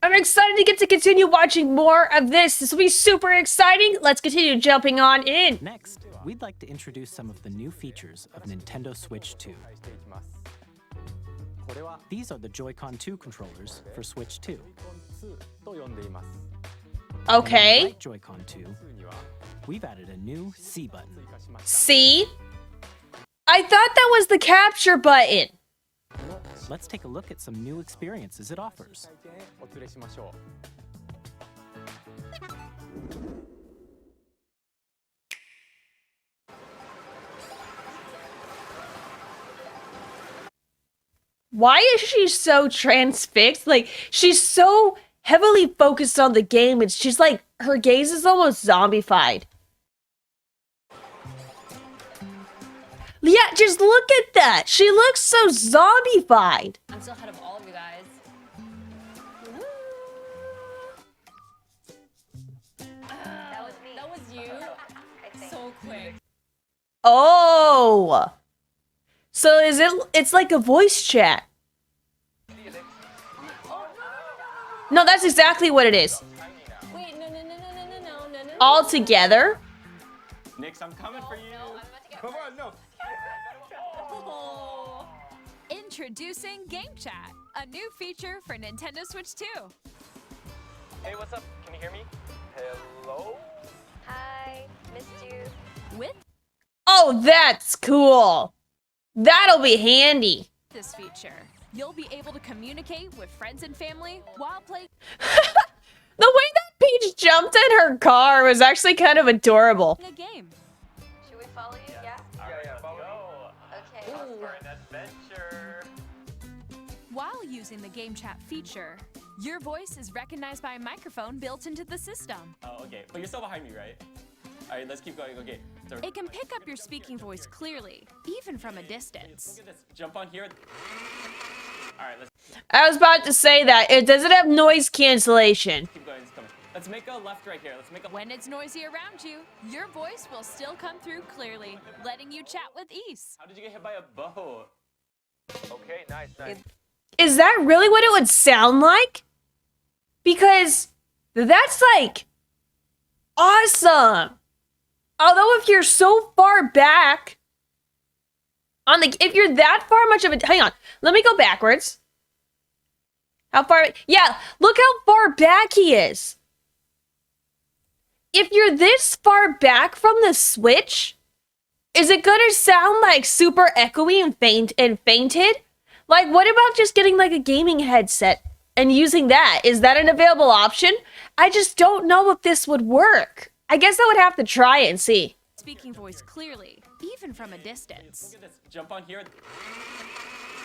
I'm excited to get to continue watching more of this. This will be super exciting. Let's continue jumping on in. Next, we'd like to introduce some of the new features of Nintendo Switch 2. These are the Joy-Con 2 controllers for Switch 2. Okay. On the right Joy-Con 2, we've added a new C button. C? I thought that was the capture button. Let's take a look at some new experiences it offers. Why is she so transfixed? Like, she's so heavily focused on the game, and she's like, her gaze is almost zombified. Yeah, just look at that. She looks so zombified. I'm still ahead of all of you guys. That was me. That was you? So quick. Oh. So it's like a voice chat. No, that's exactly what it is. Wait, no. All together? Nix, I'm coming for you. No, I'm about to get Come on, no. Oh. Introducing Game Chat, a new feature for Nintendo Switch 2. Hey, what's up? Can you hear me? Hello? Hi, missed you. With Oh, that's cool. That'll be handy. this feature, you'll be able to communicate with friends and family while playing The way that Peach jumped in her car was actually kind of adorable. a game. Should we follow you? Yeah? Yeah, follow me. Okay. Off for an adventure. While using the Game Chat feature, your voice is recognized by a microphone built into the system. Oh, okay. But you're still behind me, right? All right, let's keep going. Okay. So, It can pick up your speaking voice clearly, even from a distance. look at this. Jump on here. All right, let's I was about to say that. It doesn't have noise cancellation. keep going. It's coming. Let's make a left right here. Let's make a. When it's noisy around you, your voice will still come through clearly, letting you chat with ease. How did you get hit by a boat? Okay, nice. Is that really what it would sound like? Because that's like awesome. Although if you're so far back on the, if you're that far much of a, hang on, let me go backwards. How far? Yeah, look how far back he is. If you're this far back from the Switch, is it gonna sound like super echoey and fainted? Like, what about just getting like a gaming headset and using that? Is that an available option? I just don't know if this would work. I guess I would have to try it and see. Speaking voice clearly, even from a distance. Look at this. Jump on here.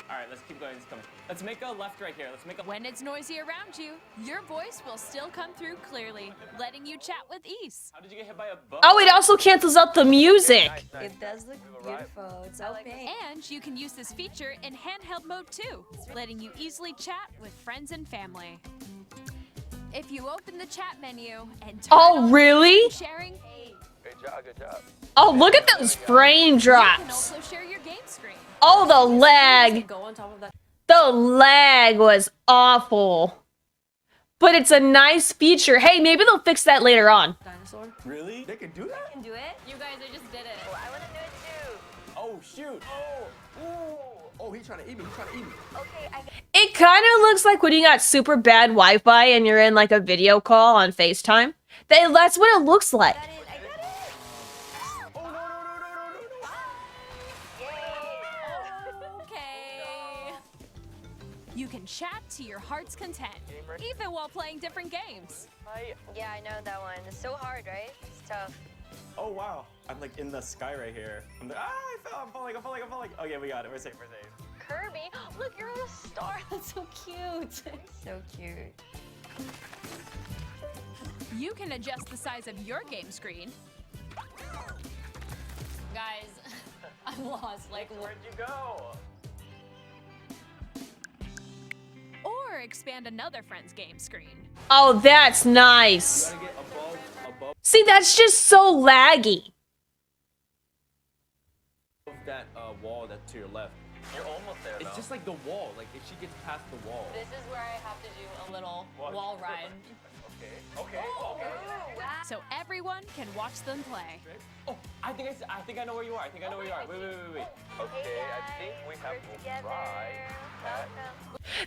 All right, let's keep going. It's coming. Let's make a left right here. Let's make a. When it's noisy around you, your voice will still come through clearly, letting you chat with ease. How did you get hit by a boat? Oh, it also cancels out the music. It does look beautiful. It's so pink. And you can use this feature in handheld mode too, letting you easily chat with friends and family. If you open the chat menu and turn Oh, on really? sharing, Good job. Good job. Oh, look at those frame you can drops. also share your game screen. Oh, the lag. Go on top of that The lag was awful. But it's a nice feature. Hey, maybe they'll fix that later on. dinosaur. Really? They can do that? Can do it? You guys, I just did it. Oh, I want to do it too. Oh shoot! Oh, he's trying to eat me. Okay, I It kind of looks like when you got super bad Wi-Fi and you're in like a video call on FaceTime. That's what it looks like. got it. I got it. Oh no! Yay. Okay. You can chat to your heart's content, even while playing different games. Yeah, I know that one. It's so hard, right? It's tough. Oh wow! I'm like in the sky right here. I'm like, I fell. I'm falling. Okay, we got it. We're safe. Kirby, look, you're on a star. That's so cute. So cute. You can adjust the size of your game screen, Guys, I'm lost. Like, Where'd you go? or expand another friend's game screen. Oh, that's nice. Gotta get above See, that's just so laggy. that wall that's to your left. You're almost there, though. It's just like the wall. Like if she gets past the wall. This is where I have to do a little wall ride. Okay. So everyone can watch them play. Oh, I think I know where you are. I think I know where you are. Wait. Okay, I think we have to try.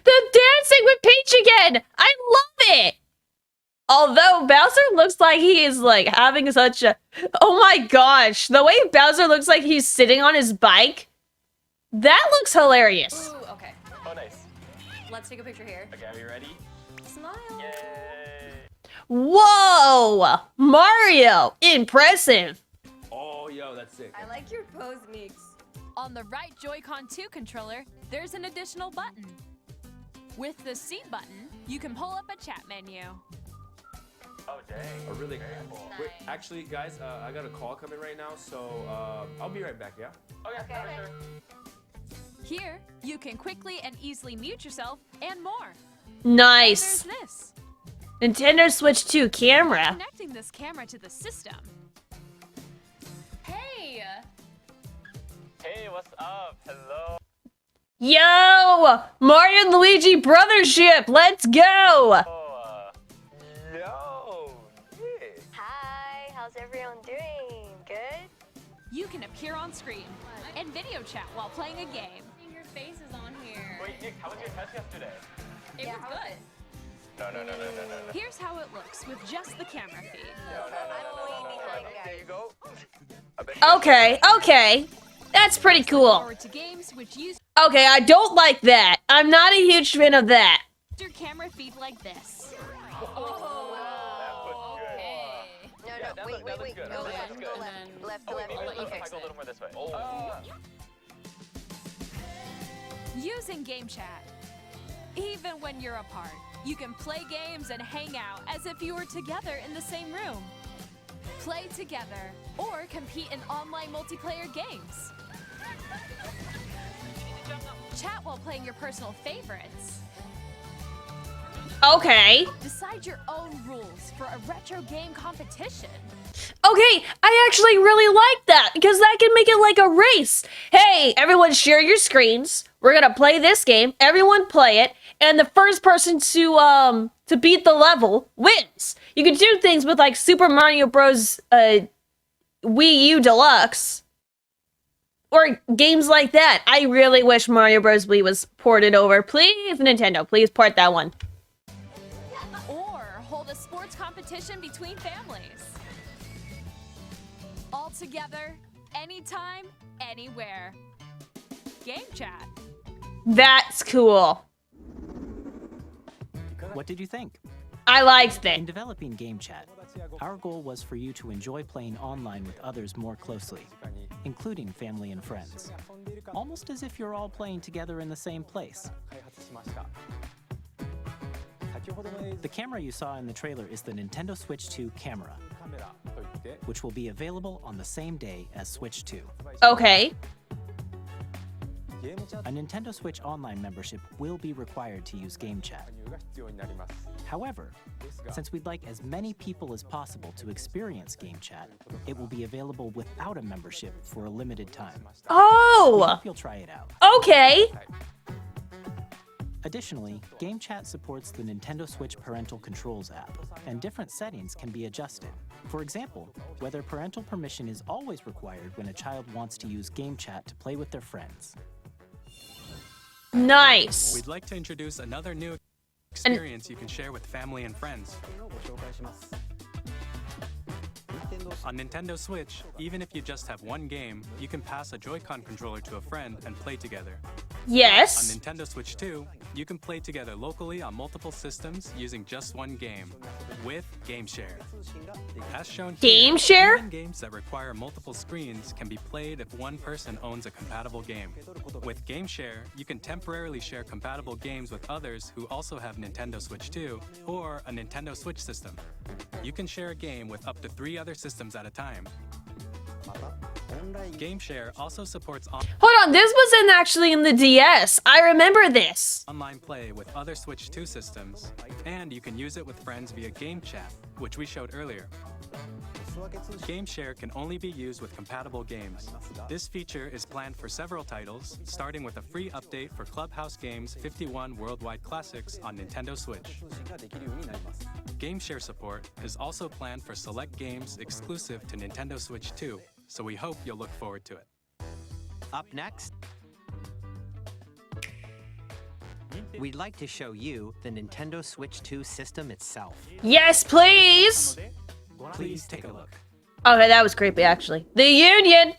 The dancing with Peach again! I love it! Although Bowser looks like he is like having such a... Oh my gosh, the way Bowser looks like he's sitting on his bike, that looks hilarious. Ooh, okay. Oh, nice. Let's take a picture here. Okay, are you ready? Smile. Yay! Whoa! Mario! Impressive! Oh, yo, that's sick. I like your pose, Meeks. On the right Joy-Con 2 controller, there's an additional button. With the C button, you can pull up a chat menu. Oh, dang. Oh, really? Cool. Wait, actually, guys, I got a call coming right now, so I'll be right back. Yeah. Okay, for sure. Here, you can quickly and easily mute yourself and more. Nice. There's this. Nintendo Switch 2 camera. Connecting this camera to the system. Hey! Hey, what's up? Hello. Yo! Mario and Luigi brothership! Let's go! Oh, yo. Yeah. Hi, how's everyone doing? Good? You can appear on screen and video chat while playing a game. Your face is on here. Wait, Nick, how was your test yesterday? It was good. No. Here's how it looks with just the camera feed. There you go. Okay. That's pretty cool. Forward to games which use Okay, I don't like that. I'm not a huge fan of that. your camera feed like this. Oh, okay. No, wait. That looks good. Go That left, looks go good. left. Left, Oh, wait, left, maybe left. let's fix go a it. little more this way. Using game chat. Even when you're apart, you can play games and hang out as if you were together in the same room. Play together or compete in online multiplayer games. Chat while playing your personal favorites. Okay. Decide your own rules for a retro game competition. Okay, I actually really like that because that can make it like a race. Hey, everyone share your screens. We're gonna play this game. Everyone play it, and the first person to beat the level wins. You can do things with like Super Mario Bros. Wii U Deluxe. Or games like that. I really wish Mario Bros. Wii was ported over. Please, Nintendo, please port that one. Or hold a sports competition between families. All together, anytime, anywhere. Game chat. That's cool. What did you think? I liked In it. developing Game Chat, our goal was for you to enjoy playing online with others more closely, including family and friends. Almost as if you're all playing together in the same place. The camera you saw in the trailer is the Nintendo Switch 2 camera, which will be available on the same day as Switch 2. Okay. A Nintendo Switch Online membership will be required to use Game Chat. However, since we'd like as many people as possible to experience Game Chat, it will be available without a membership for a limited time. Oh, Hope you'll try it out. okay. Additionally, Game Chat supports the Nintendo Switch Parental Controls app, and different settings can be adjusted. For example, whether parental permission is always required when a child wants to use Game Chat to play with their friends. Nice. We'd like to introduce another new experience you can share with family and friends. On Nintendo Switch, even if you just have one game, you can pass a Joy-Con controller to a friend and play together. On Yes. Nintendo Switch 2, you can play together locally on multiple systems using just one game, with Game Share. As shown here, Game Share? even games that require multiple screens can be played if one person owns a compatible game. With Game Share, you can temporarily share compatible games with others who also have Nintendo Switch 2 or a Nintendo Switch system. You can share a game with up to 3 other systems at a time. Game Share also supports Hold on, this wasn't actually in the DS. I remember this. online play with other Switch 2 systems, and you can use it with friends via Game Chat, which we showed earlier. GameShare can only be used with compatible games. This feature is planned for several titles, starting with a free update for Clubhouse Games 51 Worldwide Classics on Nintendo Switch. GameShare support is also planned for select games exclusive to Nintendo Switch 2, so we hope you'll look forward to it. Up next, we'd like to show you the Nintendo Switch 2 system itself. Yes, please! Please take a look. Okay, that was creepy, actually. The Union!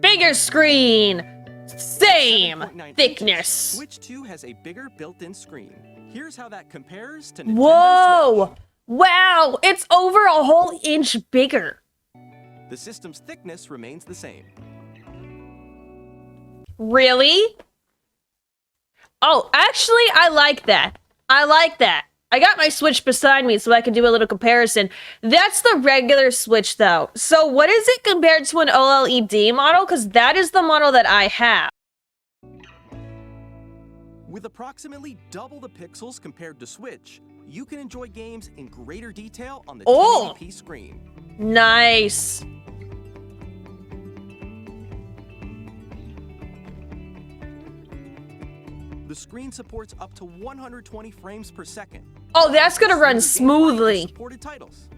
Bigger screen! Same 7.9 thickness. inches, Switch 2 has a bigger built-in screen. Here's how that compares to Nintendo Whoa! Switch. Wow, it's over a whole inch bigger. The system's thickness remains the same. Really? Oh, actually, I like that. I like that. I got my Switch beside me so I can do a little comparison. That's the regular Switch, though. So what is it compared to an OLED model? Because that is the model that I have. With approximately double the pixels compared to Switch, you can enjoy games in greater detail on the Oh! 1080p screen. Nice. The screen supports up to 120 frames per second. Oh, that's gonna run smoothly. Supported titles.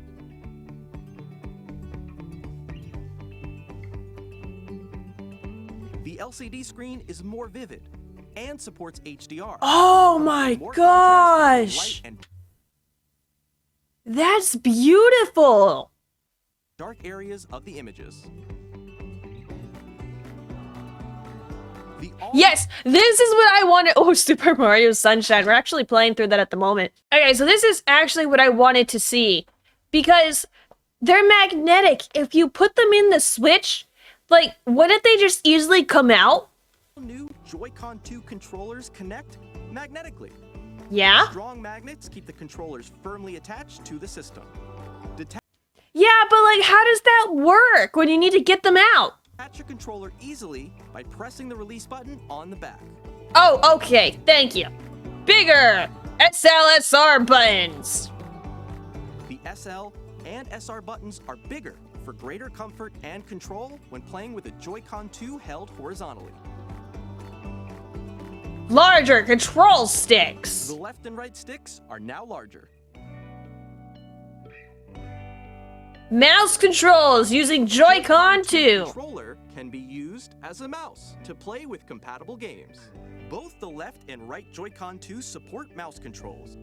The LCD screen is more vivid and supports HDR. Oh my More contrast, gosh. light and That's beautiful. dark areas of the images. The all- Yes, this is what I wanted. Oh, Super Mario Sunshine. We're actually playing through that at the moment. Okay, so this is actually what I wanted to see. Because they're magnetic. If you put them in the Switch, like, wouldn't they just easily come out? New Joy-Con 2 controllers connect magnetically. Yeah? Strong magnets keep the controllers firmly attached to the system. Yeah, but like, how does that work when you need to get them out? Detach your controller easily by pressing the release button on the back. Oh, okay, thank you. Bigger SLSR buttons. The SL and SR buttons are bigger for greater comfort and control when playing with a Joy-Con 2 held horizontally. Larger control sticks. The left and right sticks are now larger. Mouse controls using Joy-Con 2. Controller can be used as a mouse to play with compatible games. Both the left and right Joy-Con 2 support mouse controls.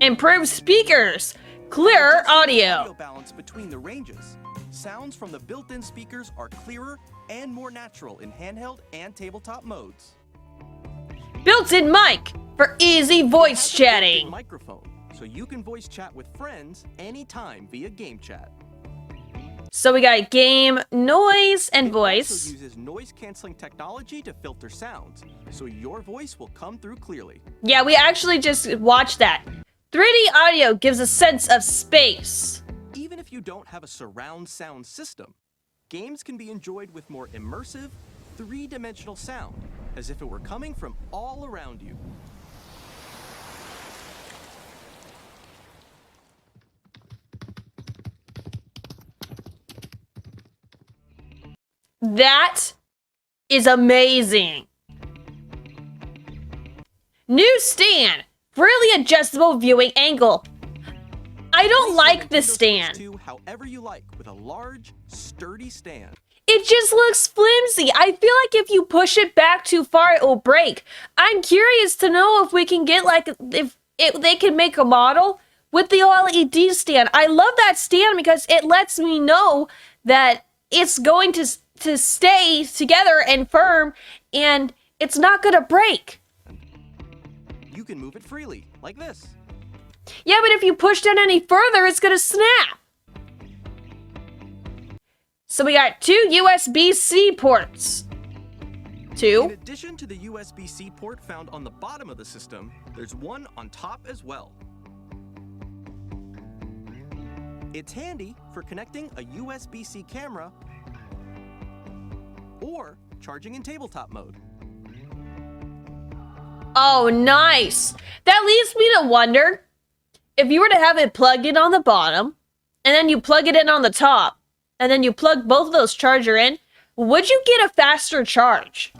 Improved speakers. Clearer Adjusting the audio. balance between the ranges. Sounds from the built-in speakers are clearer and more natural in handheld and tabletop modes. Built-in mic for easy voice It has a built-in chatting. microphone, so you can voice chat with friends anytime via game chat. So we got game, noise, and It voice. also uses noise-canceling technology to filter sounds, so your voice will come through clearly. Yeah, we actually just watched that. 3D audio gives a sense of space. Even if you don't have a surround sound system, games can be enjoyed with more immersive, three-dimensional sound, as if it were coming from all around you. That is amazing. New stand. Really adjustable viewing angle. I don't like this Nintendo Switch stand. 2 however you like, with a large, sturdy stand. It just looks flimsy. I feel like if you push it back too far, it will break. I'm curious to know if we can get like, if they can make a model with the OLED stand. I love that stand because it lets me know that it's going to stay together and firm and it's not gonna break. You can move it freely, like this. Yeah, but if you push it any further, it's gonna snap. So we got 2 USB-C ports. In 2. addition to the USB-C port found on the bottom of the system, there's one on top as well. It's handy for connecting a USB-C camera or charging in tabletop mode. Oh, nice. That leads me to wonder, if you were to have it plugged in on the bottom, and then you plug it in on the top, and then you plug both of those charger in, would you get a faster charge?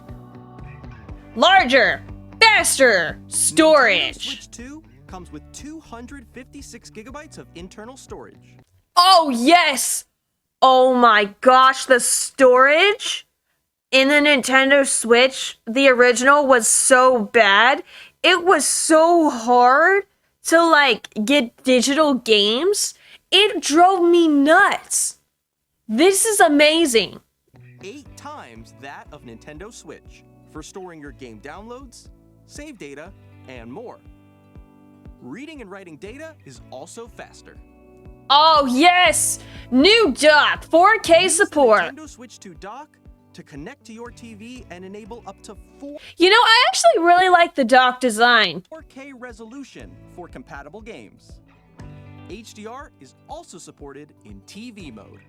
Larger, faster Nintendo storage. Switch 2 comes with 256 gigabytes of internal storage. Oh, yes! Oh my gosh, the storage in the Nintendo Switch, the original, was so bad. It was so hard to, like, get digital games. It drove me nuts. This is amazing. 8 times that of Nintendo Switch for storing your game downloads, save data, and more. Reading and writing data is also faster. Oh, yes! New dock, 4K Use the support. Nintendo Switch 2 dock to connect to your TV and enable up to You know, I actually really like the dock design. 4K resolution for compatible games. HDR is also supported in TV mode.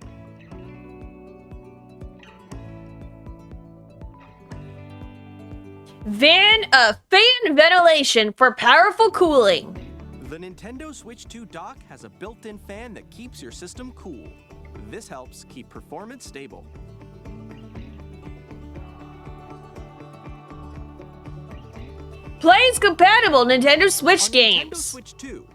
Fan ventilation for powerful cooling. The Nintendo Switch 2 dock has a built-in fan that keeps your system cool. This helps keep performance stable. Plays compatible Nintendo Switch On games. Nintendo Switch 2,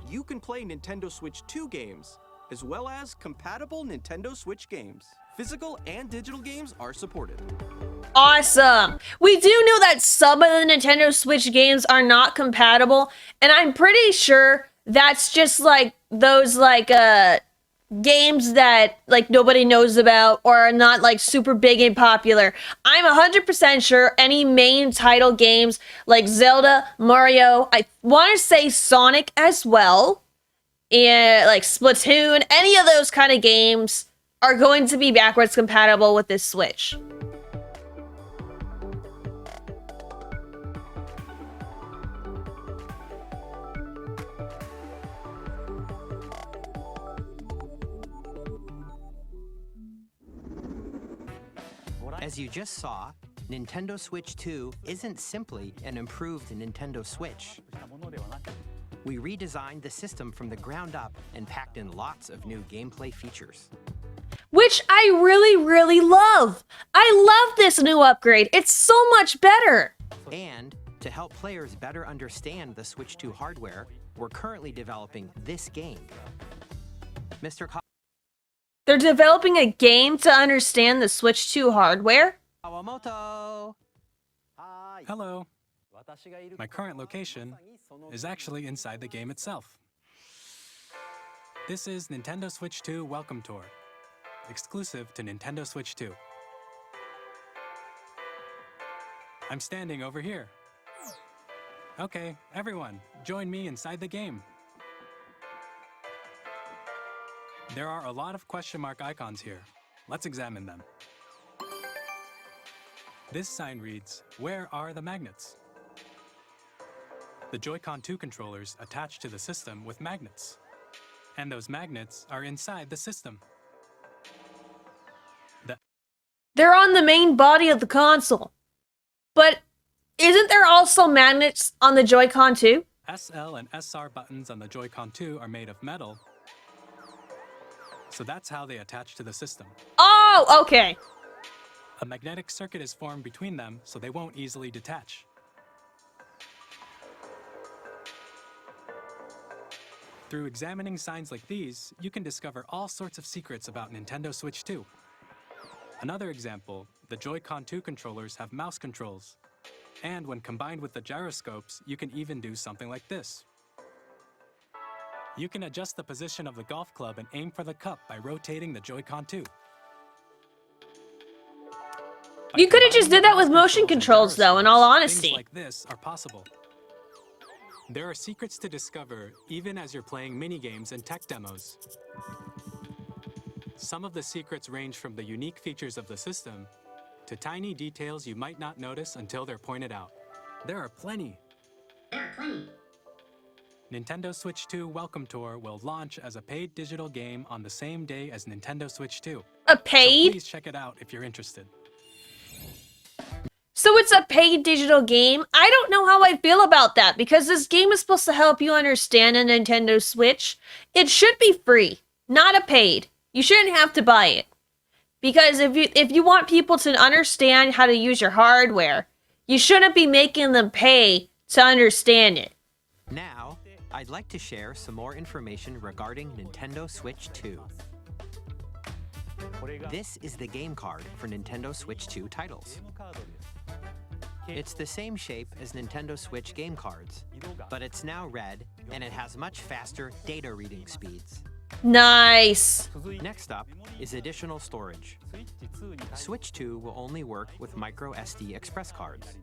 you can play Nintendo Switch 2 games, as well as compatible Nintendo Switch games. Physical and digital games are supported. Awesome. We do know that some of the Nintendo Switch games are not compatible, and I'm pretty sure that's just like those games that like nobody knows about or are not like super big and popular. I'm 100% sure any main title games like Zelda, Mario, I want to say Sonic as well, and like Splatoon, any of those kind of games are going to be backwards compatible with this Switch. As you just saw, Nintendo Switch 2 isn't simply an improved Nintendo Switch. We redesigned the system from the ground up and packed in lots of new gameplay features. Which I really, really love. I love this new upgrade. It's so much better. And to help players better understand the Switch 2 hardware, we're currently developing this game. Mr. They're developing a game to understand the Switch 2 hardware? Kawamoto! Hello. My current location is actually inside the game itself. This is Nintendo Switch 2 Welcome Tour, exclusive to Nintendo Switch 2. I'm standing over here. Okay, everyone, join me inside the game. There are a lot of question mark icons here. Let's examine them. This sign reads, "Where are the magnets?" The Joy-Con 2 controllers attach to the system with magnets. And those magnets are inside the system. They're on the main body of the console. But isn't there also magnets on the Joy-Con 2? SL and SR buttons on the Joy-Con 2 are made of metal, so that's how they attach to the system. Oh, okay. A magnetic circuit is formed between them, so they won't easily detach. Through examining signs like these, you can discover all sorts of secrets about Nintendo Switch 2. Another example, the Joy-Con 2 controllers have mouse controls. And when combined with the gyroscopes, you can even do something like this. You can adjust the position of the golf club and aim for the cup by rotating the Joy-Con 2. You could have just did that with motion controls, though, in all honesty. Things like this are possible. There are secrets to discover even as you're playing mini-games and tech demos. Some of the secrets range from the unique features of the system to tiny details you might not notice until they're pointed out. There are plenty. Nintendo Switch 2 Welcome Tour will launch as a paid digital game on the same day as Nintendo Switch 2. A paid? So please check it out if you're interested. So it's a paid digital game? I don't know how I feel about that, because this game is supposed to help you understand a Nintendo Switch. It should be free. not a paid. You shouldn't have to buy it. Because if you want people to understand how to use your hardware, you shouldn't be making them pay to understand it. Now, I'd like to share some more information regarding Nintendo Switch 2. This is the game card for Nintendo Switch 2 titles. It's the same shape as Nintendo Switch game cards, but it's now red and it has much faster data reading speeds. Nice. Next up is additional storage. Switch 2 will only work with micro SD express cards.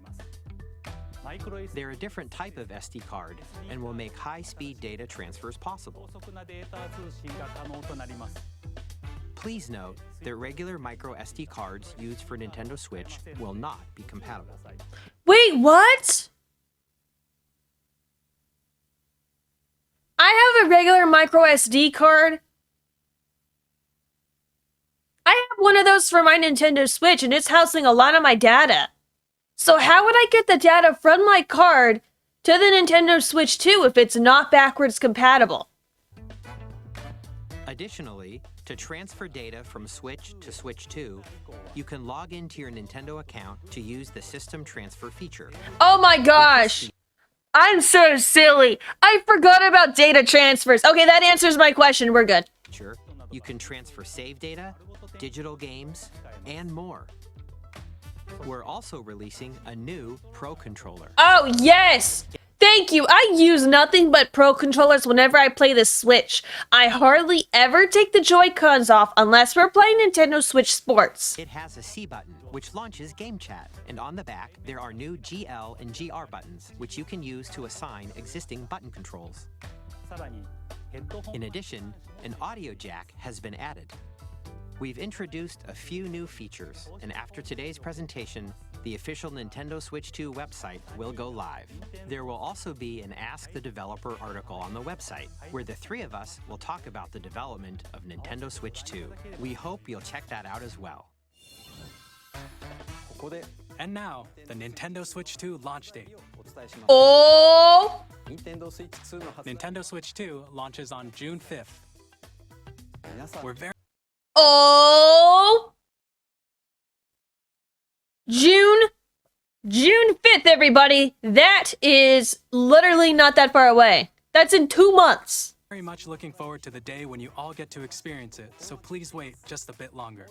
They're a different type of SD card and will make high-speed data transfers possible. Please note that regular micro SD cards used for Nintendo Switch will not be compatible. Wait, what? I have a regular micro SD card. I have one of those for my Nintendo Switch and it's housing a lot of my data. So how would I get the data from my card to the Nintendo Switch 2 if it's not backwards compatible? Additionally, to transfer data from Switch to Switch 2, you can log into your Nintendo account to use the system transfer feature. Oh my gosh! I'm so silly. I forgot about data transfers. Okay, that answers my question. We're good. You can transfer save data, digital games, and more. We're also releasing a new Pro Controller. Oh, yes! Thank you. I use nothing but Pro Controllers whenever I play the Switch. I hardly ever take the Joy-Cons off unless we're playing Nintendo Switch Sports. It has a C button, which launches Game Chat. And on the back, there are new GL and GR buttons, which you can use to assign existing button controls. In addition, an audio jack has been added. We've introduced a few new features, and after today's presentation, the official Nintendo Switch 2 website will go live. There will also be an Ask the Developer article on the website, where the three of us will talk about the development of Nintendo Switch 2. We hope you'll check that out as well. And now, the Nintendo Switch 2 launch date. Oh! Nintendo Switch 2 launches on June 5th. We're very Oh! June 5th, everybody. That is literally not that far away. That's in 2 months. very much looking forward to the day when you all get to experience it, so please wait just a bit longer.